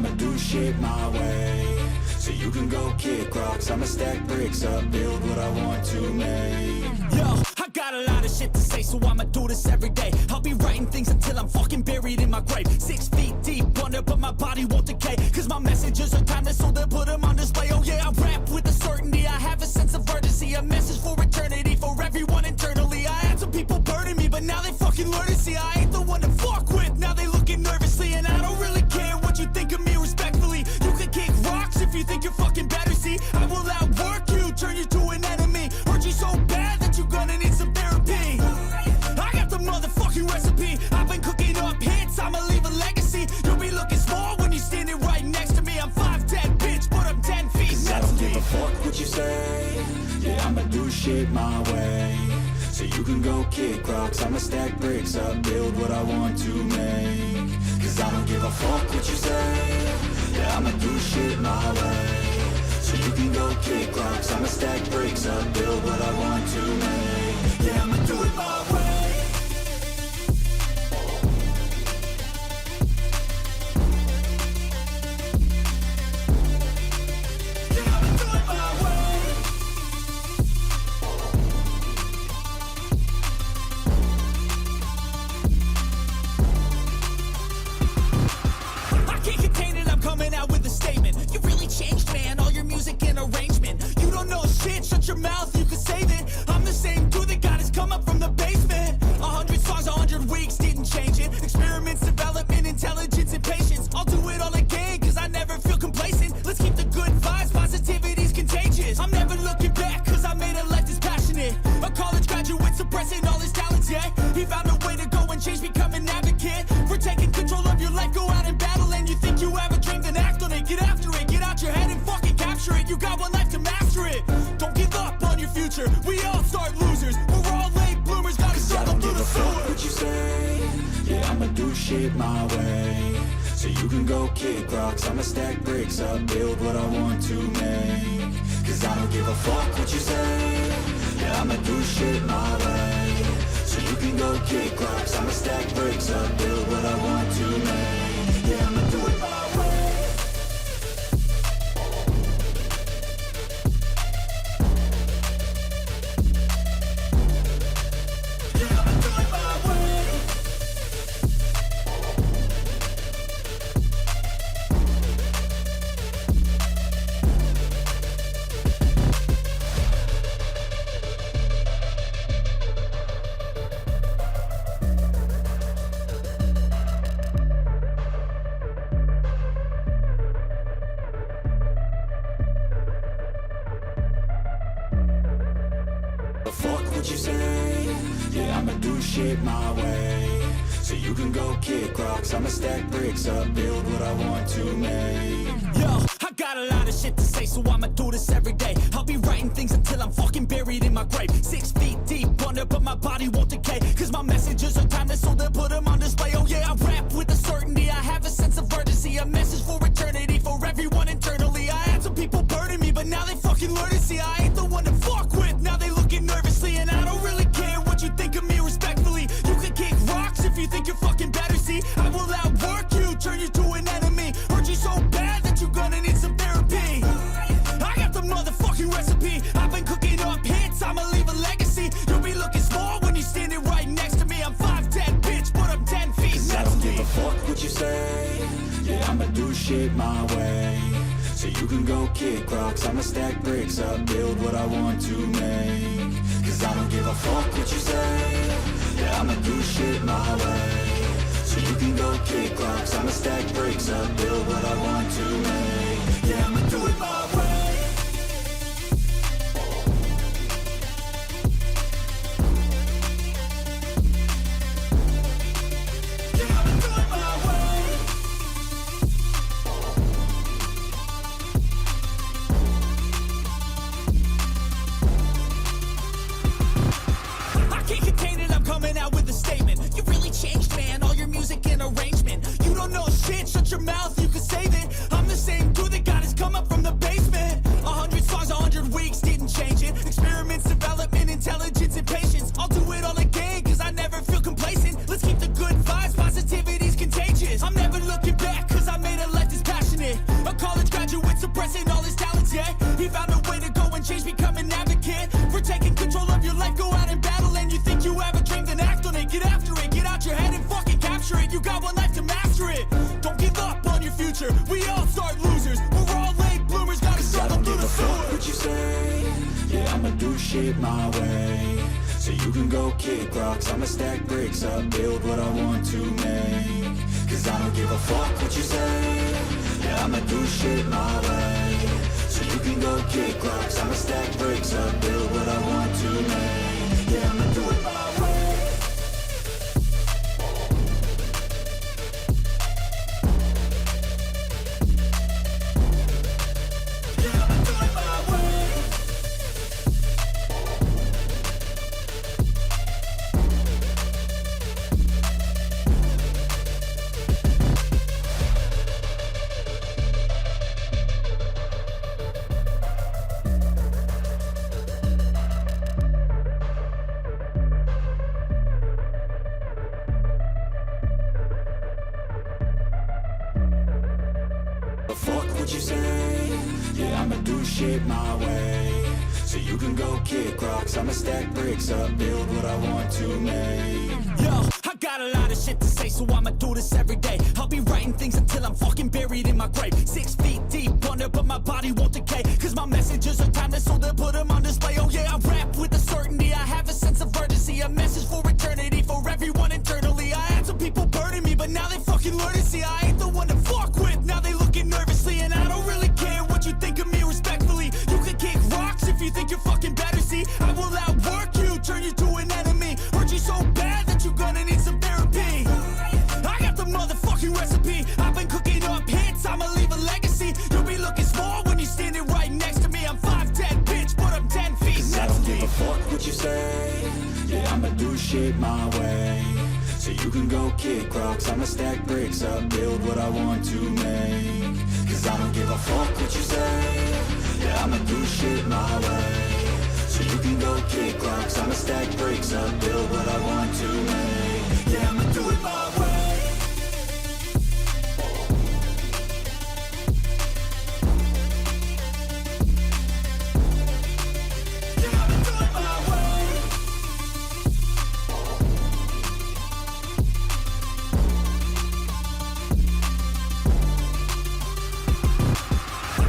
I'ma do shit my way. So you can go kick rocks, I'ma stack bricks up, build what I want to make. Yo, I got a lot of shit to say, so I'ma do this every day. I'll be writing things until I'm fucking buried in my grave. 6 feet deep under, but my body won't decay. Cause my messages are timeless, so they'll put them on display. Oh yeah, I rap with a certainty, I have a sense of urgency. A message for eternity, for everyone internally. I had some people burning me, but now they fucking learn to see I ain't the one to fuck with, now they looking nervously. And I don't really care what you think of me, respectfully. You can kick rocks if you think you're fucking better, see. I will outwork you, turn you to an enemy. Hurt you so bad that you're gonna need some therapy. I got the motherfucking recipe, I've been cooking up hits, I'ma leave a legacy. You'll be looking small when you're standing right next to me. I'm 5'10", bitch, but I'm 10 feet next to me. I don't give a fuck what you say. Yeah, I'ma do shit my way. So you can go kick rocks, I'ma stack bricks up, build what I want to make. Cause I don't give a fuck what you say. Yeah, I'ma do shit my way. So you can go kick rocks, I'ma stack bricks up, build what I want to make. Yeah, I'ma do it my way. Yeah, I'ma do it my way. I can't contain it, I'm coming out with a statement. You really changed, man, all your music and arrangement. You don't know shit, shut your mouth, you can save it. I'm the same dude that got his come up from the basement. 100 songs, 100 weeks, didn't change it. Experiments, development, intelligence, and patience. I'll do it all again, cause I never feel complacent. Let's keep the good vibes, positivity's contagious. I'm never looking back, cause I made a life that's passionate. A college graduate suppressing all his talents, yeah. He found a way to go and change, become an advocate. For taking control of your life, go out and battle. And you think you have a dream, then act on it. Get after it, get out your head and fucking capture it. You got one life to master it. Don't give up on your future, we all start losers. We're all late bloomers, gotta struggle through the Fuck sewer. what you say. Yeah, I'ma do shit my way. So you can go kick rocks, I'ma stack bricks up, build what I want to make. Cause I don't give a fuck what you say. Yeah, I'ma do shit my way. So you can go kick rocks, I'ma stack bricks up, build what I want to make. Yeah, I'ma do it my way. Yeah, I'ma do it my way. The fuck what you say. Yeah, I'ma do shit my way. So you can go kick rocks, I'ma stack bricks up, build what I want to make. Yo, I got a lot of shit to say, so I'ma do this every day. I'll be writing things until I'm fucking buried in my grave. 6 feet deep under, but my body won't decay. Cause my messages are timeless, so they'll put them on display. Oh yeah, I rap with a certainty, I have a sense of urgency. A message for eternity, for everyone internally. I had some people burning me, but now they fucking learn to see I ain't the one to fuck with, now they looking nervously. And I don't really care what you think of me, respectfully. You can kick rocks if you think you're fucking better, see. I will outwork you, turn you to an enemy. Hurt you so bad that you're gonna need some therapy. I got the motherfucking recipe, I've been cooking up hits, I'ma leave a legacy. You'll be looking small when you're standing right next to me. I'm 5'10", bitch, but I'm 10 feet next to me. I don't give a fuck what you say. Yeah, I'ma do shit my way. So you can go kick rocks, I'ma stack bricks up, build what I want to make. Cause I don't give a fuck what you say. Yeah, I'ma do shit my way. So you can go kick rocks, I'ma stack bricks up, build what I want to make. Yeah, I'ma do it my way. Yeah, I'ma do it my way. I can't contain it, I'm coming out with a statement. You really changed, man, all your music and arrangement. You don't know shit, shut your mouth, you can save it. I'm the same dude that got his come up from the basement. 100 songs, 100 weeks, didn't change it. Experiments, development, intelligence, and patience. I'll do it all again, cause I never feel complacent. Let's keep the good vibes, positivity's contagious. I'm never looking back, cause I made a life that's passionate. life to master it. Don't give up on your future, we all start losers. We're all late bloomers, gotta struggle through the sewer. What you say? Yeah, I'ma do shit my way. So you can go kick rocks, I'ma stack bricks up, build what I want to make. Cause I don't give a fuck what you say. Yeah, I'ma do shit my way. So you can go kick rocks, I'ma stack bricks up, build what I want to make. Yeah, I'ma do it my way. Yeah, I'ma do it my way. But fuck what you say. Yeah, I'ma do shit my way. So you can go kick rocks, I'ma stack bricks up, build what I want to make. Yo, I got a lot of shit to say, so I'ma do this every day. I'll be writing things until I'm fucking buried in my grave. 6 feet deep under, but my body won't decay. Cause my messages are timeless, so they'll put them on display. Oh yeah, I rap with a certainty, I have a sense of urgency. A message for eternity, for everyone internally. I had some people burning me, but now they fucking learn to see I ain't the one to fuck with. Now they looking nervously, and I don't really care what you think of me respectfully. You can kick rocks if you think you're fucking better, see. I will outwork you, turn you to an enemy. Hurt you so bad that you're gonna need some therapy. I got the motherfucking recipe. I've been cooking up hits, I'ma leave a legacy. You'll be looking small when you're standing right next to me. I'm 5'10", bitch, but I'm 10 feet Cause I next don't to give me. a fuck what you say. Yeah, I'ma do shit my way. So you can go kick rocks, I'ma stack bricks up, build what I want to make. Cause I don't give a fuck what you say. Yeah, I'ma do shit my way. So you can go kick rocks, I'ma stack bricks up, build what I want to make. Yeah, I'ma do it my way. Yeah, I'ma do it my way.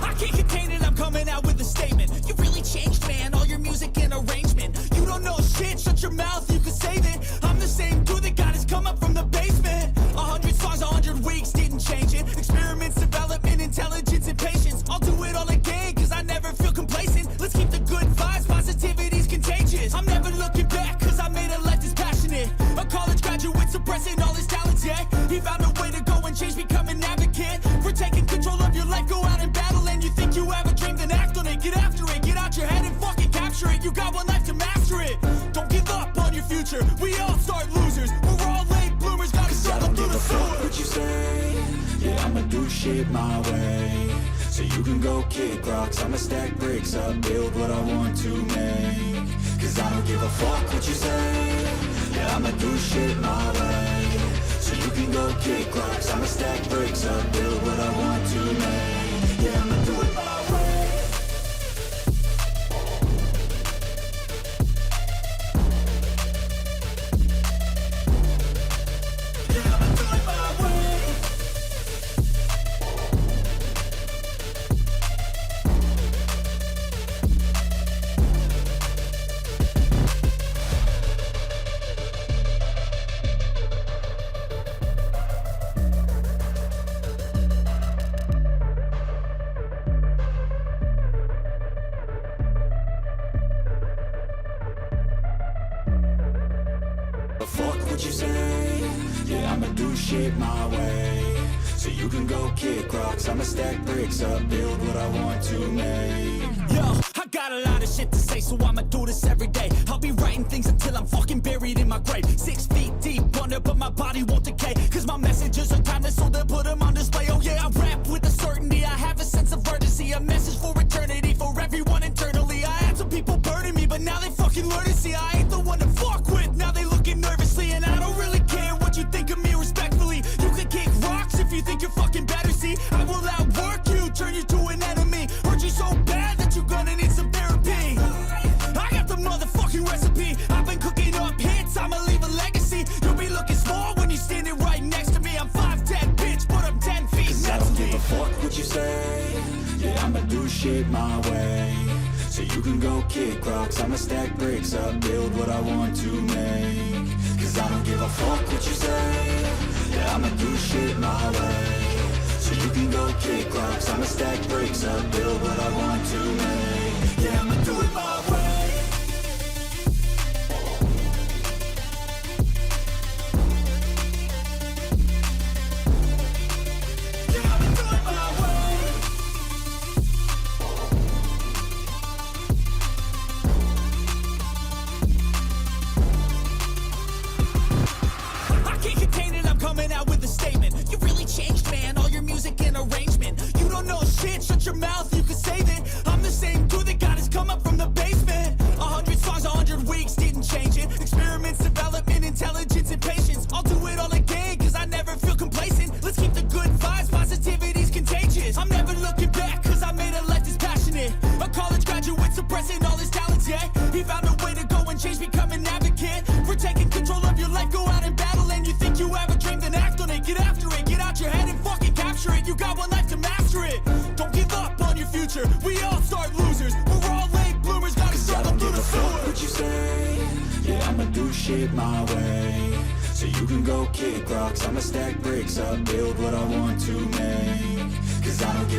I can't contain it, I'm coming out with a statement. You really changed, man, all your music and arrangement. You don't know shit, shut your mouth, you can save it. I'm the same dude that got his come up from the basement. 100 songs, 100 weeks, didn't change it. Experiments, development, intelligence, and patience. I'll do it all again, cause I never feel complacent. Let's keep the good vibes, positivity's contagious. I'm never looking back, cause I made a life that's passionate. A college graduate suppressing all his talents, yeah. He found a way to go and change, become an advocate. For taking control of your life, go out and battle. And you think you have a dream, then act on it. Get after it, get out your head and fucking capture it. You got one life to master it. Don't give up on your future, we all start losers. We're all late bloomers, gotta I struggle don't through give the a fuck sewer. what you say. Yeah, I'ma do shit my way. So you can go kick rocks, I'ma stack bricks up, build what I want to make. Cause I don't give a fuck what you say. Yeah, I'ma do shit my way. So you can go kick rocks, I'ma stack bricks up, build what I want to make. Yeah, I'ma do it my way. Yeah, I'ma do it my way. But fuck what you say. Yeah, I'ma do shit my way. So you can go kick rocks, I'ma stack bricks up, build what I want to make. Yo, I got a lot of shit to say, so I'ma do this every day. I'll be writing things until I'm fucking buried in my grave. 6 feet deep under, but my body won't decay. Cause my messages are timeless, so they'll put them on display. Oh yeah, I rap with a certainty, I have a sense of urgency. A message for eternity, for everyone internally. I had some people burning me, but now they fucking learn to see I ain't the one to fuck with. Now they looking nervously, and I don't really care what you think of me respectfully. You can kick rocks if you think you're fucking better, see. I will outwork you, turn you to an enemy. Hurt you so bad that you're gonna need some therapy. I got the motherfucking recipe. I've been cooking up hits, I'ma leave a legacy. You'll be looking small when you're standing right next to me. I'm fine. do shit my way, so you can go kick rocks. I'ma stack bricks up, build what I want to make. Cause I don't give a fuck what you say. Yeah, I'ma do shit my way, so you can go kick rocks. I'ma stack bricks up, build what I want to make. Yeah, I'ma do it my way. Coming out with a statement. You really changed, man, all your music and arrangement. You don't know shit, shut your mouth, you can save it. I'm the same dude that got his come up from the basement. 100 songs, 100 weeks, didn't change it. Experiments, development, intelligence, and patience. I'll do it all again, cause I never feel complacent. Let's keep the good vibes, positivity's contagious. I'm never looking back, cause I made a life that's passionate. A college graduate suppressing all his talents, yeah. He found a way to go and change, become an advocate. For taking control of your life, go out and battle. And you think you have a dream, then act on it. Get after it, get out your head and fucking capture it. You got one life to master it. Don't give up on your future, we all start losers. We're all late bloomers, gotta struggle through the sewer. What you say? Yeah, I'ma do shit my way, so you can go kick rocks. I'ma stack bricks up, build what I want to make. Cause I don't give